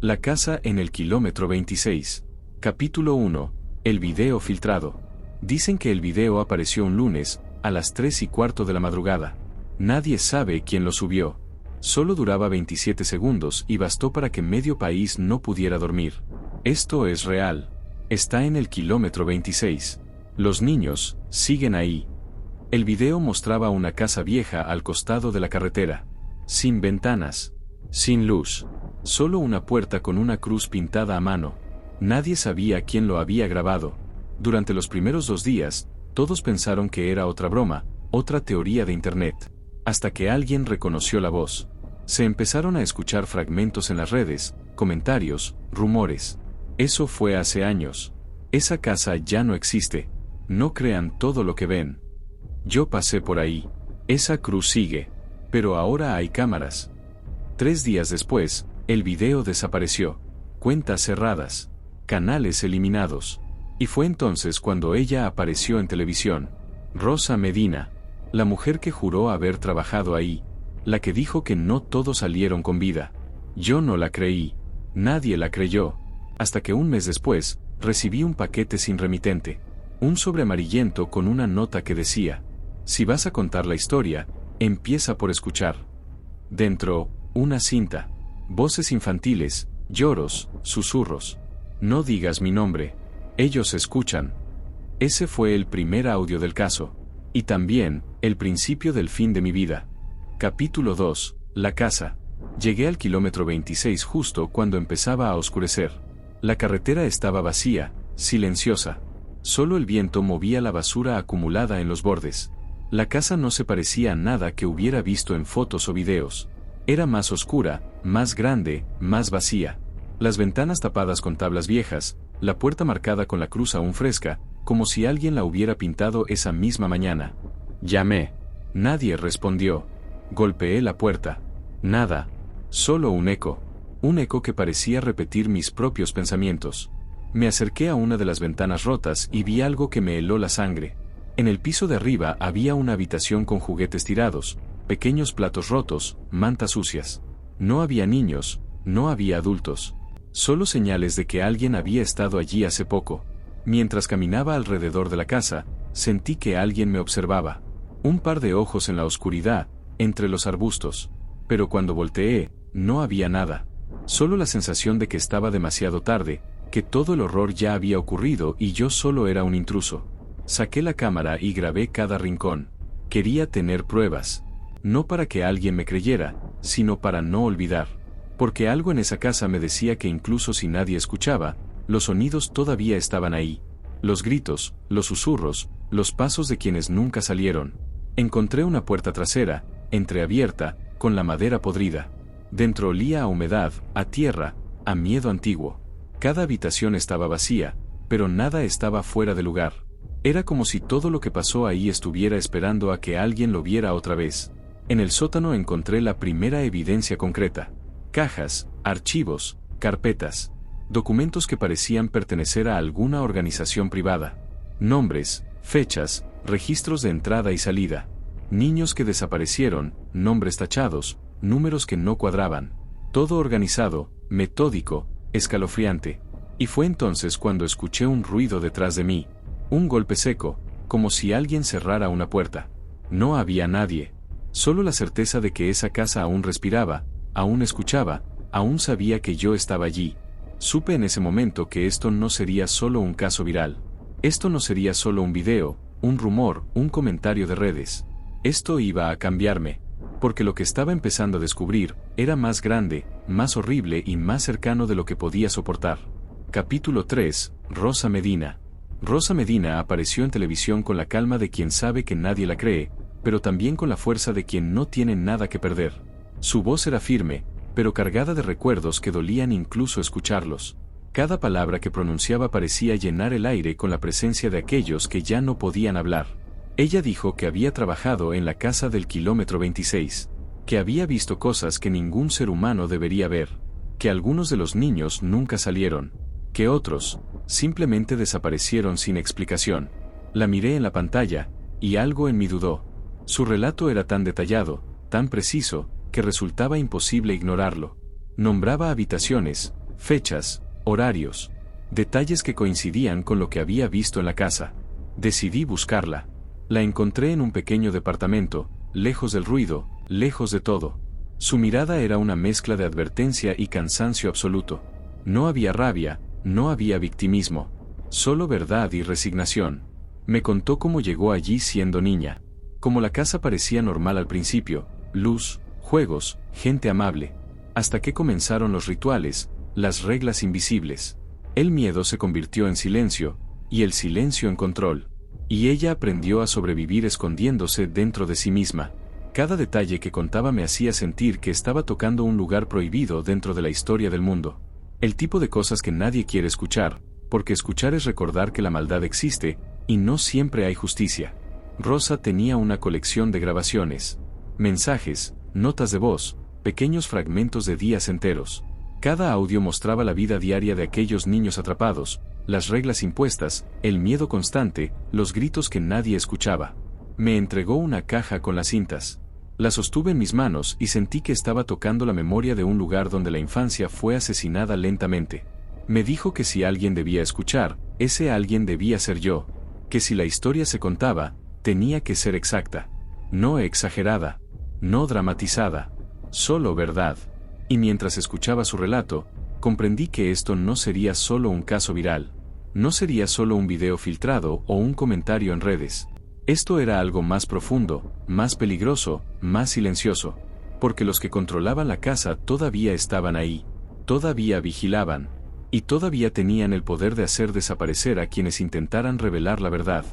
La casa en el kilómetro 26. Capítulo 1. El video filtrado. Dicen que el video apareció un lunes, a las 3:15 de la madrugada. Nadie sabe quién lo subió. Solo duraba 27 segundos y bastó para que medio país no pudiera dormir. Esto es real. Está en el kilómetro 26. Los niños siguen ahí. El video mostraba una casa vieja al costado de la carretera. Sin ventanas. Sin luz. Solo una puerta con una cruz pintada a mano. Nadie sabía quién lo había grabado. Durante los primeros 2 días, todos pensaron que era otra broma, otra teoría de internet. Hasta que alguien reconoció la voz. Se empezaron a escuchar fragmentos en las redes, comentarios, rumores. Eso fue hace años. Esa casa ya no existe. No crean todo lo que ven. Yo pasé por ahí. Esa cruz sigue. Pero ahora hay cámaras. 3 días después, el video desapareció. Cuentas cerradas. Canales eliminados. Y fue entonces cuando ella apareció en televisión. Rosa Medina. La mujer que juró haber trabajado ahí. La que dijo que no todos salieron con vida. Yo no la creí. Nadie la creyó. Hasta que un mes después, recibí un paquete sin remitente. Un sobre amarillento con una nota que decía: si vas a contar la historia, empieza por escuchar. Dentro, una cinta. Voces infantiles, lloros, susurros. No digas mi nombre. Ellos escuchan. Ese fue el primer audio del caso. Y también, el principio del fin de mi vida. Capítulo 2. La casa. Llegué al kilómetro 26 justo cuando empezaba a oscurecer. La carretera estaba vacía, silenciosa. Solo el viento movía la basura acumulada en los bordes. La casa no se parecía a nada que hubiera visto en fotos o videos. Era más oscura, más grande, más vacía. Las ventanas tapadas con tablas viejas, la puerta marcada con la cruz aún fresca, como si alguien la hubiera pintado esa misma mañana. Llamé. Nadie respondió. Golpeé la puerta. Nada. Solo un eco. Un eco que parecía repetir mis propios pensamientos. Me acerqué a una de las ventanas rotas y vi algo que me heló la sangre. En el piso de arriba había una habitación con juguetes tirados, pequeños platos rotos, mantas sucias. No había niños, no había adultos. Solo señales de que alguien había estado allí hace poco. Mientras caminaba alrededor de la casa, sentí que alguien me observaba. Un par de ojos en la oscuridad, entre los arbustos. Pero cuando volteé, no había nada. Solo la sensación de que estaba demasiado tarde, que todo el horror ya había ocurrido y yo solo era un intruso. Saqué la cámara y grabé cada rincón. Quería tener pruebas. No para que alguien me creyera, sino para no olvidar. Porque algo en esa casa me decía que incluso si nadie escuchaba, los sonidos todavía estaban ahí. Los gritos, los susurros, los pasos de quienes nunca salieron. Encontré una puerta trasera, entreabierta, con la madera podrida. Dentro olía a humedad, a tierra, a miedo antiguo. Cada habitación estaba vacía, pero nada estaba fuera de lugar. Era como si todo lo que pasó ahí estuviera esperando a que alguien lo viera otra vez. En el sótano encontré la primera evidencia concreta. Cajas, archivos, carpetas. Documentos que parecían pertenecer a alguna organización privada. Nombres, fechas, registros de entrada y salida. Niños que desaparecieron, nombres tachados, números que no cuadraban. Todo organizado, metódico, escalofriante. Y fue entonces cuando escuché un ruido detrás de mí. Un golpe seco, como si alguien cerrara una puerta. No había nadie. Solo la certeza de que esa casa aún respiraba, aún escuchaba, aún sabía que yo estaba allí. Supe en ese momento que esto no sería solo un caso viral. Esto no sería solo un video, un rumor, un comentario de redes. Esto iba a cambiarme. Porque lo que estaba empezando a descubrir era más grande, más horrible y más cercano de lo que podía soportar. Capítulo 3. Rosa Medina. Rosa Medina apareció en televisión con la calma de quien sabe que nadie la cree, pero también con la fuerza de quien no tiene nada que perder. Su voz era firme, pero cargada de recuerdos que dolían incluso escucharlos. Cada palabra que pronunciaba parecía llenar el aire con la presencia de aquellos que ya no podían hablar. Ella dijo que había trabajado en la casa del kilómetro 26, que había visto cosas que ningún ser humano debería ver, que algunos de los niños nunca salieron, que otros simplemente desaparecieron sin explicación. La miré en la pantalla, y algo en mí dudó. Su relato era tan detallado, tan preciso, que resultaba imposible ignorarlo. Nombraba habitaciones, Fechas, horarios, detalles que coincidían con lo que había visto en la casa. Decidí buscarla. La encontré en un pequeño departamento, lejos del ruido, lejos de todo. Su mirada era una mezcla de advertencia y cansancio absoluto. No había rabia, no había victimismo, solo verdad y resignación. Me contó cómo llegó allí siendo niña. Cómo la casa parecía normal al principio, luz, juegos, gente amable. Hasta que comenzaron los rituales, las reglas invisibles. El miedo se convirtió en silencio, y el silencio en control. Y ella aprendió a sobrevivir escondiéndose dentro de sí misma. Cada detalle que contaba me hacía sentir que estaba tocando un lugar prohibido dentro de la historia del mundo. El tipo de cosas que nadie quiere escuchar, porque escuchar es recordar que la maldad existe, y no siempre hay justicia. Rosa tenía una colección de grabaciones, mensajes, notas de voz, pequeños fragmentos de días enteros. Cada audio mostraba la vida diaria de aquellos niños atrapados, las reglas impuestas, el miedo constante, los gritos que nadie escuchaba. Me entregó una caja con las cintas. La sostuve en mis manos y sentí que estaba tocando la memoria de un lugar donde la infancia fue asesinada lentamente. Me dijo que si alguien debía escuchar, ese alguien debía ser yo. Que si la historia se contaba, tenía que ser exacta. No exagerada. No dramatizada. Solo verdad. Y mientras escuchaba su relato, comprendí que esto no sería solo un caso viral. No sería solo un video filtrado o un comentario en redes. Esto era algo más profundo, más peligroso, más silencioso. Porque los que controlaban la casa todavía estaban ahí. Todavía vigilaban. Y todavía tenían el poder de hacer desaparecer a quienes intentaran revelar la verdad.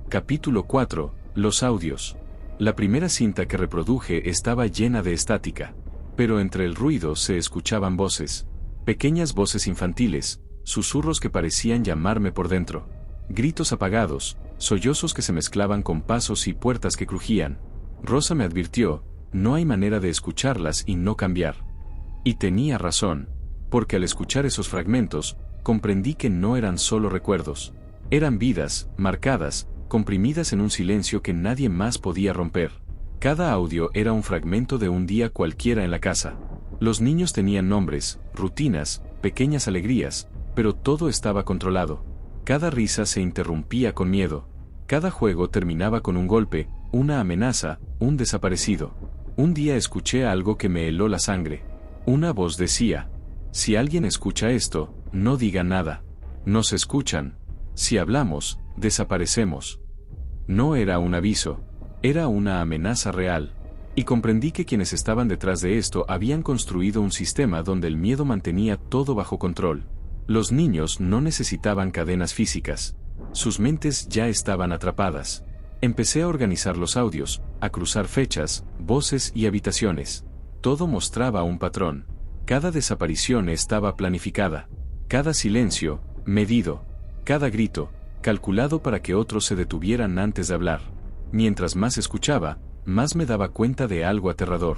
Capítulo 4. Los audios. La primera cinta que reproduje estaba llena de estática. Pero entre el ruido se escuchaban voces. Pequeñas voces infantiles, susurros que parecían llamarme por dentro. Gritos apagados, sollozos que se mezclaban con pasos y puertas que crujían. Rosa me advirtió, no hay manera de escucharlas y no cambiar. Y tenía razón, porque al escuchar esos fragmentos, comprendí que no eran solo recuerdos. Eran vidas, marcadas, comprimidas en un silencio que nadie más podía romper. Cada audio era un fragmento de un día cualquiera en la casa. Los niños tenían nombres, rutinas, pequeñas alegrías, pero todo estaba controlado. Cada risa se interrumpía con miedo. Cada juego terminaba con un golpe, una amenaza, un desaparecido. Un día escuché algo que me heló la sangre. Una voz decía: si alguien escucha esto, no diga nada. Nos escuchan. Si hablamos, desaparecemos. No era un aviso. Era una amenaza real. Y comprendí que quienes estaban detrás de esto habían construido un sistema donde el miedo mantenía todo bajo control. Los niños no necesitaban cadenas físicas. Sus mentes ya estaban atrapadas. Empecé a organizar los audios, a cruzar fechas, voces y habitaciones. Todo mostraba un patrón. Cada desaparición estaba planificada. Cada silencio, medido. Cada grito, calculado para que otros se detuvieran antes de hablar. Mientras más escuchaba, más me daba cuenta de algo aterrador.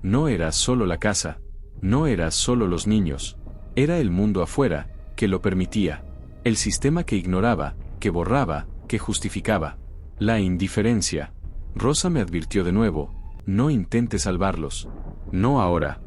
No era solo la casa. No era solo los niños. Era el mundo afuera, que lo permitía. El sistema que ignoraba, que borraba, que justificaba. La indiferencia. Rosa me advirtió de nuevo: no intente salvarlos. No ahora.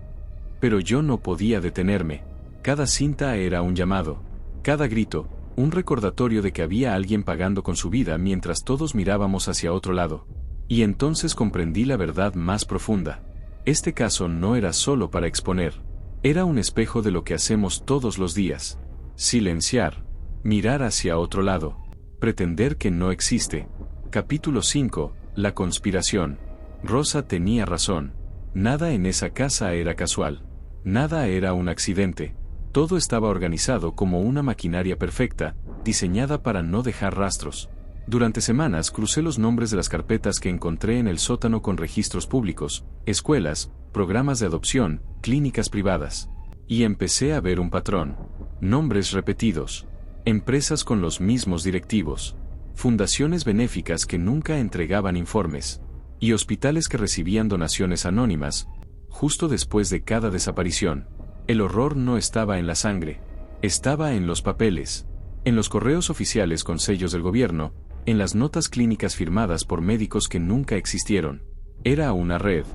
Pero yo no podía detenerme. Cada cinta era un llamado. Cada grito, un recordatorio de que había alguien pagando con su vida mientras todos mirábamos hacia otro lado. Y entonces comprendí la verdad más profunda. Este caso no era solo para exponer. Era un espejo de lo que hacemos todos los días. Silenciar. Mirar hacia otro lado. Pretender que no existe. Capítulo 5. La conspiración. Rosa tenía razón. Nada en esa casa era casual. Nada era un accidente. Todo estaba organizado como una maquinaria perfecta, diseñada para no dejar rastros. Durante semanas crucé los nombres de las carpetas que encontré en el sótano con registros públicos, escuelas, programas de adopción, clínicas privadas. Y empecé a ver un patrón. Nombres repetidos. Empresas con los mismos directivos. Fundaciones benéficas que nunca entregaban informes. Y hospitales que recibían donaciones anónimas, justo después de cada desaparición. El horror no estaba en la sangre. Estaba en los papeles. En los correos oficiales con sellos del gobierno, en las notas clínicas firmadas por médicos que nunca existieron. Era una red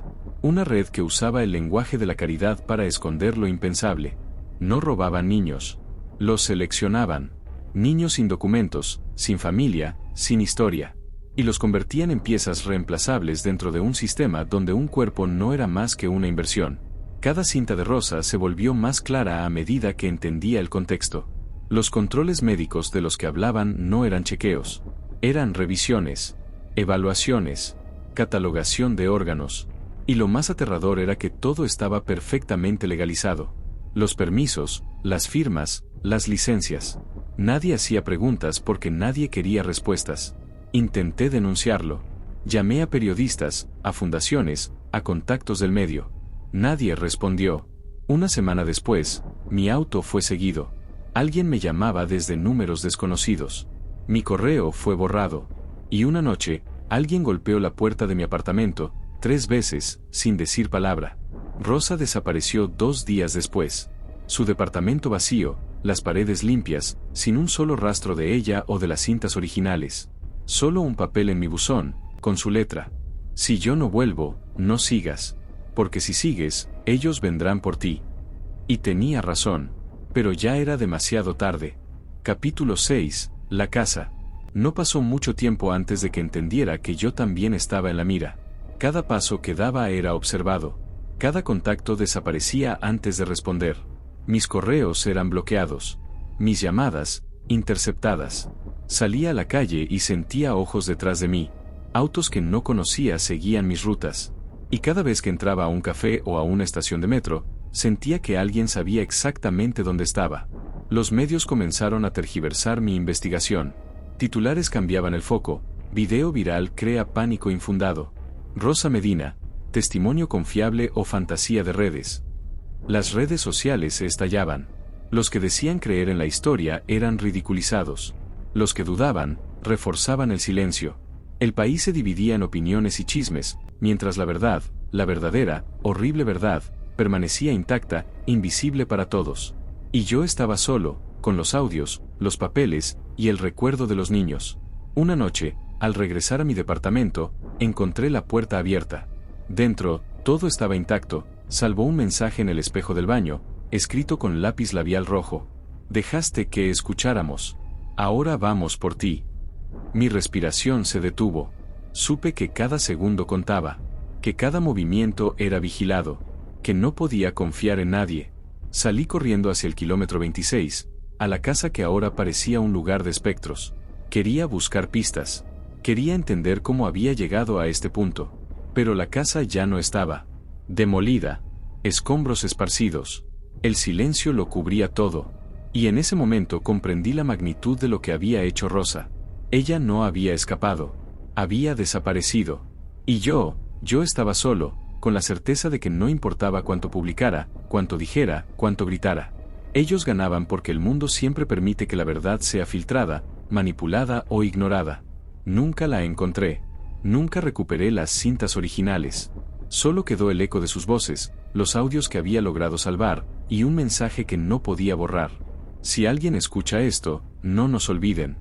que usaba el lenguaje de la caridad para esconder lo impensable. No robaban niños. Los seleccionaban. Niños sin documentos, sin familia, sin historia. Y los convertían en piezas reemplazables dentro de un sistema donde un cuerpo no era más que una inversión. Cada cinta de Rosa se volvió más clara a medida que entendía el contexto. Los controles médicos de los que hablaban no eran chequeos. Eran revisiones, evaluaciones, catalogación de órganos. Y lo más aterrador era que todo estaba perfectamente legalizado. Los permisos, las firmas, las licencias. Nadie hacía preguntas porque nadie quería respuestas. Intenté denunciarlo. Llamé a periodistas, a fundaciones, a contactos del medio. Nadie respondió. Una semana después, mi auto fue seguido. Alguien me llamaba desde números desconocidos. Mi correo fue borrado. Y una noche, alguien golpeó la puerta de mi apartamento, 3 veces, sin decir palabra. Rosa desapareció 2 días después. Su departamento vacío, las paredes limpias, sin un solo rastro de ella o de las cintas originales. Solo un papel en mi buzón, con su letra. Si yo no vuelvo, no sigas. Porque si sigues, ellos vendrán por ti. Y tenía razón. Pero ya era demasiado tarde. Capítulo 6. La casa. No pasó mucho tiempo antes de que entendiera que yo también estaba en la mira. Cada paso que daba era observado. Cada contacto desaparecía antes de responder. Mis correos eran bloqueados. Mis llamadas, interceptadas. Salía a la calle y sentía ojos detrás de mí. Autos que no conocía seguían mis rutas. Y cada vez que entraba a un café o a una estación de metro, sentía que alguien sabía exactamente dónde estaba. Los medios comenzaron a tergiversar mi investigación. Titulares cambiaban el foco. Video viral crea pánico infundado. Rosa Medina, testimonio confiable o fantasía de redes. Las redes sociales se estallaban. Los que decían creer en la historia eran ridiculizados. Los que dudaban, reforzaban el silencio. El país se dividía en opiniones y chismes, mientras la verdad, la verdadera, horrible verdad, permanecía intacta, invisible para todos. Y yo estaba solo, con los audios, los papeles, y el recuerdo de los niños. Una noche, al regresar a mi departamento, encontré la puerta abierta. Dentro, todo estaba intacto, salvo un mensaje en el espejo del baño, escrito con lápiz labial rojo. Dejaste que escucháramos. Ahora vamos por ti. Mi respiración se detuvo. Supe que cada segundo contaba, que cada movimiento era vigilado, que no podía confiar en nadie. Salí corriendo hacia el kilómetro 26, a la casa que ahora parecía un lugar de espectros. Quería buscar pistas. Quería entender cómo había llegado a este punto. Pero la casa ya no estaba. Demolida. Escombros esparcidos. El silencio lo cubría todo. Y en ese momento comprendí la magnitud de lo que había hecho Rosa. Ella no había escapado. Había desaparecido. Y yo estaba solo, con la certeza de que no importaba cuánto publicara, cuánto dijera, cuánto gritara. Ellos ganaban porque el mundo siempre permite que la verdad sea filtrada, manipulada o ignorada. Nunca la encontré. Nunca recuperé las cintas originales. Solo quedó el eco de sus voces, los audios que había logrado salvar, y un mensaje que no podía borrar. Si alguien escucha esto, no nos olviden.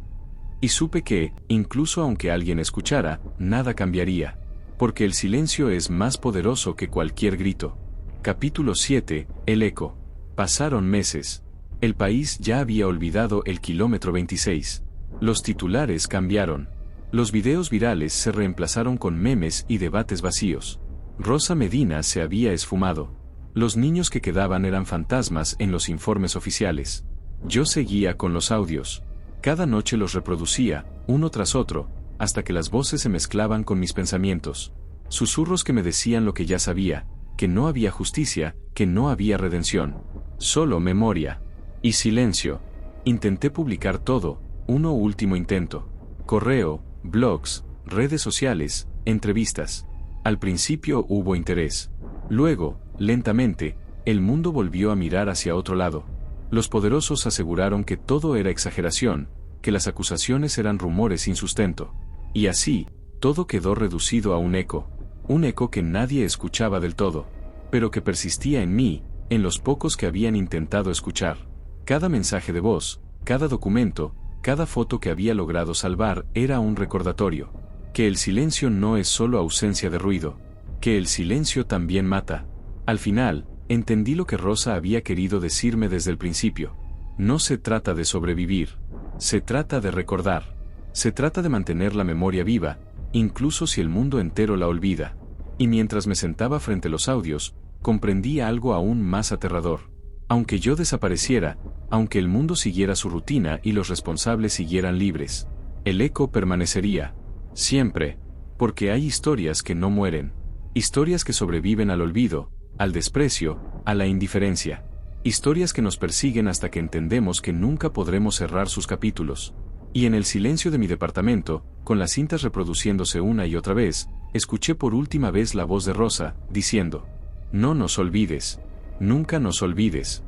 Y supe que, incluso aunque alguien escuchara, nada cambiaría. Porque el silencio es más poderoso que cualquier grito. Capítulo 7. El eco. Pasaron meses. El país ya había olvidado el kilómetro 26. Los titulares cambiaron. Los videos virales se reemplazaron con memes y debates vacíos. Rosa Medina se había esfumado. Los niños que quedaban eran fantasmas en los informes oficiales. Yo seguía con los audios. Cada noche los reproducía, uno tras otro, hasta que las voces se mezclaban con mis pensamientos. Susurros que me decían lo que ya sabía, que no había justicia, que no había redención. Solo memoria. Y silencio. Intenté publicar todo, uno último intento. Correo, blogs, redes sociales, entrevistas. Al principio hubo interés. Luego, lentamente, el mundo volvió a mirar hacia otro lado. Los poderosos aseguraron que todo era exageración, que las acusaciones eran rumores sin sustento. Y así, todo quedó reducido a un eco que nadie escuchaba del todo, pero que persistía en mí, en los pocos que habían intentado escuchar. Cada mensaje de voz, cada documento, cada foto que había logrado salvar era un recordatorio. Que el silencio no es solo ausencia de ruido, que el silencio también mata. Al final, Entendí lo que Rosa había querido decirme desde el principio. No se trata de sobrevivir. Se trata de recordar. Se trata de mantener la memoria viva, incluso si el mundo entero la olvida. Y mientras me sentaba frente a los audios, comprendí algo aún más aterrador. Aunque yo desapareciera, aunque el mundo siguiera su rutina y los responsables siguieran libres, el eco permanecería. Siempre. Porque hay historias que no mueren. Historias que sobreviven al olvido, al desprecio, a la indiferencia. Historias que nos persiguen hasta que entendemos que nunca podremos cerrar sus capítulos. Y en el silencio de mi departamento, con las cintas reproduciéndose una y otra vez, escuché por última vez la voz de Rosa, diciendo: no nos olvides. Nunca nos olvides.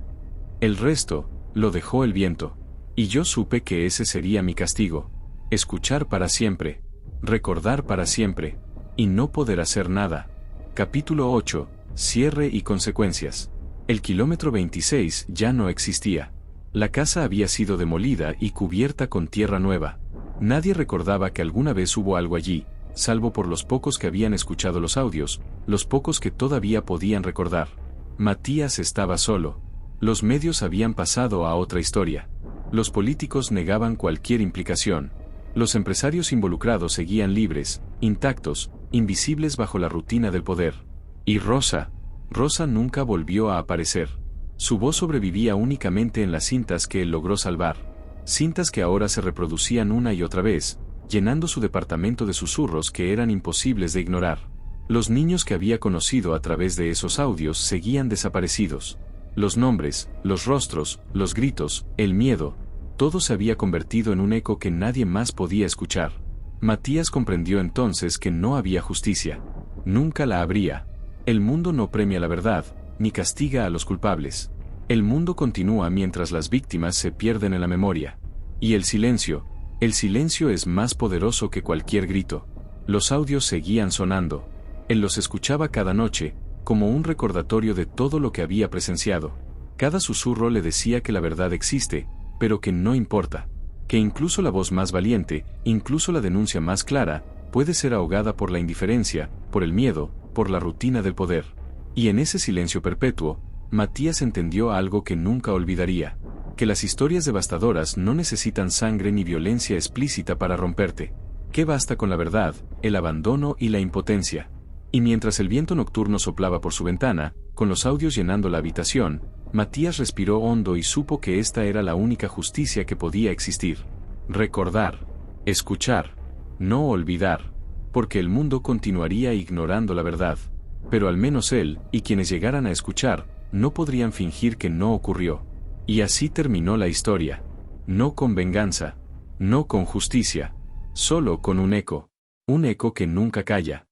El resto, lo dejó el viento. Y yo supe que ese sería mi castigo. Escuchar para siempre. Recordar para siempre. Y no poder hacer nada. Capítulo 8. Cierre y consecuencias. El kilómetro 26 ya no existía. La casa había sido demolida y cubierta con tierra nueva. Nadie recordaba que alguna vez hubo algo allí, salvo por los pocos que habían escuchado los audios, los pocos que todavía podían recordar. Matías estaba solo. Los medios habían pasado a otra historia. Los políticos negaban cualquier implicación. Los empresarios involucrados seguían libres, intactos, invisibles bajo la rutina del poder. Y Rosa nunca volvió a aparecer. Su voz sobrevivía únicamente en las cintas que él logró salvar. Cintas que ahora se reproducían una y otra vez, llenando su departamento de susurros que eran imposibles de ignorar. Los niños que había conocido a través de esos audios seguían desaparecidos. Los nombres, los rostros, los gritos, el miedo, todo se había convertido en un eco que nadie más podía escuchar. Matías comprendió entonces que no había justicia. Nunca la habría. El mundo no premia la verdad, ni castiga a los culpables. El mundo continúa mientras las víctimas se pierden en la memoria. Y el silencio es más poderoso que cualquier grito. Los audios seguían sonando. Él los escuchaba cada noche, como un recordatorio de todo lo que había presenciado. Cada susurro le decía que la verdad existe, pero que no importa. Que incluso la voz más valiente, incluso la denuncia más clara, puede ser ahogada por la indiferencia, por el miedo, por la rutina del poder. Y en ese silencio perpetuo, Matías entendió algo que nunca olvidaría: que las historias devastadoras no necesitan sangre ni violencia explícita para romperte. Que basta con la verdad, el abandono y la impotencia. Y mientras el viento nocturno soplaba por su ventana, con los audios llenando la habitación, Matías respiró hondo y supo que esta era la única justicia que podía existir. Recordar. Escuchar. No olvidar. Porque el mundo continuaría ignorando la verdad. Pero al menos él, y quienes llegaran a escuchar, no podrían fingir que no ocurrió. Y así terminó la historia. No con venganza. No con justicia. Solo con un eco. Un eco que nunca calla.